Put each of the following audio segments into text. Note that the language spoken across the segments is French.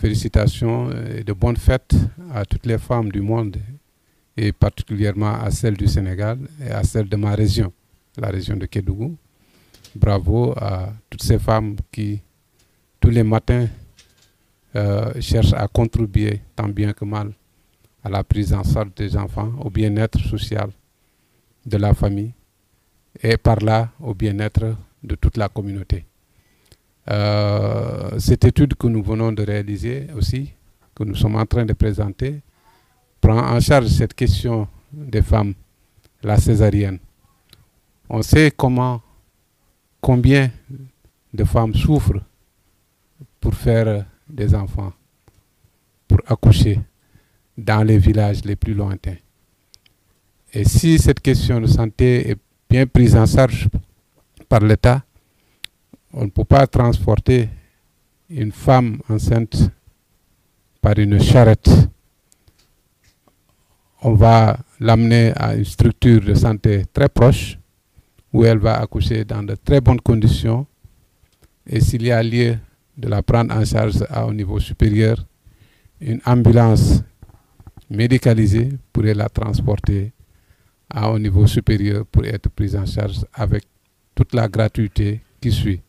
Félicitations et de bonnes fêtes à toutes les femmes du monde et particulièrement à celles du Sénégal et à celles de ma région, la région de Kédougou. Bravo à toutes ces femmes qui, tous les matins, cherchent à contribuer tant bien que mal à la prise en charge des enfants, au bien-être social de la famille et par là au bien-être de toute la communauté. Cette étude que nous venons de réaliser aussi, que nous sommes en train de présenter, prend en charge cette question des femmes, la césarienne. On sait combien de femmes souffrent pour faire des enfants, pour accoucher dans les villages les plus lointains. Et si cette question de santé est bien prise en charge par l'État, on ne peut pas transporter une femme enceinte par une charrette. On va l'amener à une structure de santé très proche où elle va accoucher dans de très bonnes conditions. Et s'il y a lieu de la prendre en charge à un niveau supérieur, une ambulance médicalisée pourrait la transporter à un niveau supérieur pour être prise en charge avec toute la gratuité qui suit.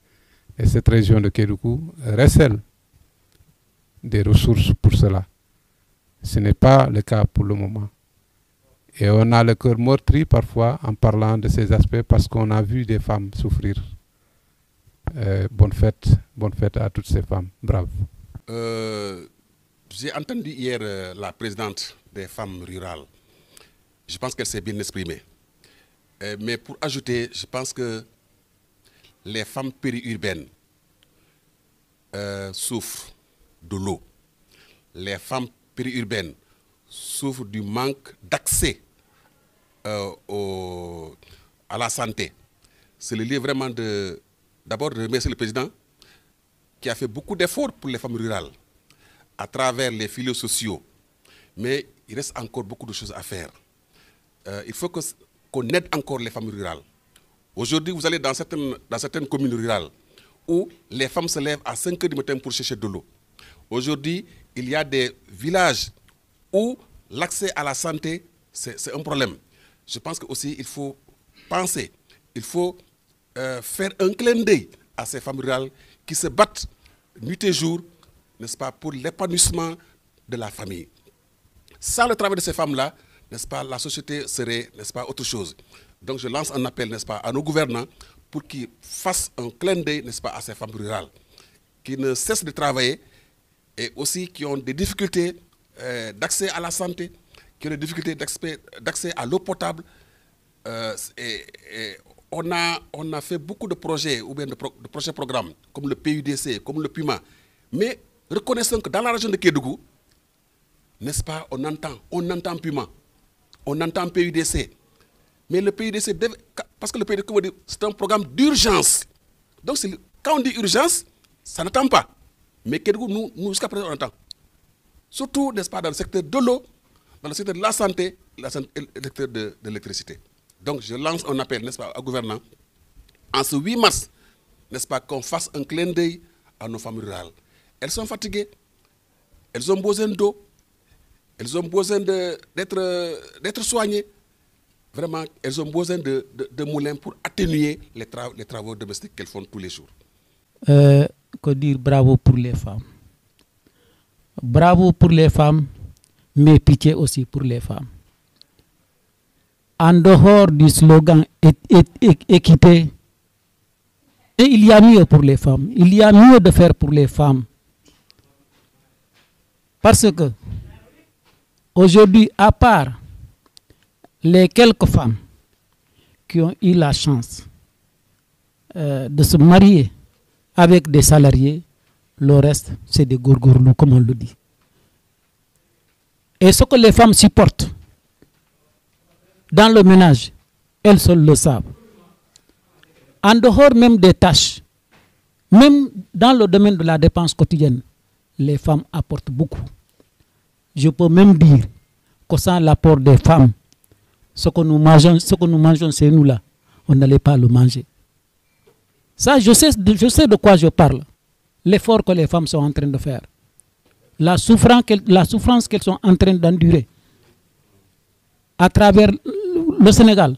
Et cette région de Kédougou recèle des ressources pour cela. Ce n'est pas le cas pour le moment. Et on a le cœur meurtri parfois en parlant de ces aspects parce qu'on a vu des femmes souffrir. Bonne fête à toutes ces femmes. Bravo. J'ai entendu hier la présidente des femmes rurales. Je pense qu'elle s'est bien exprimée. Mais pour ajouter, je pense que les femmes périurbaines souffrent de l'eau. Les femmes périurbaines souffrent du manque d'accès à la santé. C'est le lieu vraiment d'abord de remercier le président qui a fait beaucoup d'efforts pour les femmes rurales à travers les filets sociaux. Mais il reste encore beaucoup de choses à faire. Il faut qu'on aide encore les femmes rurales. Aujourd'hui, vous allez dans certaines communes rurales où les femmes se lèvent à 5 h du matin pour chercher de l'eau. Aujourd'hui, il y a des villages où l'accès à la santé, c'est un problème. Je pense qu'aussi, il faut penser, il faut faire un clin d'œil à ces femmes rurales qui se battent nuit et jour, n'est-ce pas, pour l'épanouissement de la famille. Sans le travail de ces femmes-là, n'est-ce pas, la société serait, n'est-ce pas, autre chose. Donc je lance un appel, n'est-ce pas, à nos gouvernants pour qu'ils fassent un clin d'œil, n'est-ce pas, à ces femmes rurales, qui ne cessent de travailler et aussi qui ont des difficultés d'accès à la santé, qui ont des difficultés d'accès à l'eau potable. On a fait beaucoup de projets ou bien de projets programmes comme le PUDC, comme le PUMA. Mais reconnaissons que dans la région de Kédougou, n'est-ce pas, on entend PUMA, on entend PUDC. Mais le PUDC, parce que le PUDC, c'est un programme d'urgence. Donc quand on dit urgence, ça n'attend pas. Mais Kédougou, nous jusqu'à présent, on entend. Surtout, n'est-ce pas, dans le secteur de l'eau, dans le secteur de la santé, le secteur de l'électricité. Donc je lance un appel, n'est-ce pas, au gouvernement, en ce 8 mars, n'est-ce pas, qu'on fasse un clin d'œil à nos femmes rurales. Elles sont fatiguées, elles ont besoin d'eau, elles ont besoin d'être soignées. Vraiment, elles ont besoin de moulins pour atténuer les travaux domestiques qu'elles font tous les jours. Que dire bravo pour les femmes. Bravo pour les femmes, mais pitié aussi pour les femmes. En dehors du slogan équité, et il y a mieux pour les femmes. Il y a mieux de faire pour les femmes. Parce que, aujourd'hui, à part les quelques femmes qui ont eu la chance de se marier avec des salariés, le reste, c'est des gourgourlous, comme on le dit. Et ce que les femmes supportent dans le ménage, elles seules le savent. En dehors même des tâches, même dans le domaine de la dépense quotidienne, les femmes apportent beaucoup. Je peux même dire que sans l'apport des femmes, ce que nous mangeons chez nous là, on n'allait pas le manger. Ça, je sais de quoi je parle. L'effort que les femmes sont en train de faire. la souffrance qu'elles sont en train d'endurer à travers le Sénégal.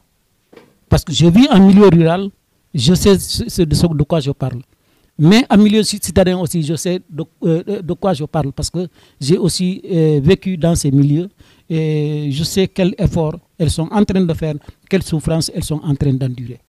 Parce que je vis en milieu rural, je sais de quoi je parle. Mais en milieu citadin aussi, je sais de quoi je parle. Parce que j'ai aussi vécu dans ces milieux. Et je sais quel effort elles sont en train de faire, quelles souffrances elles sont en train d'endurer.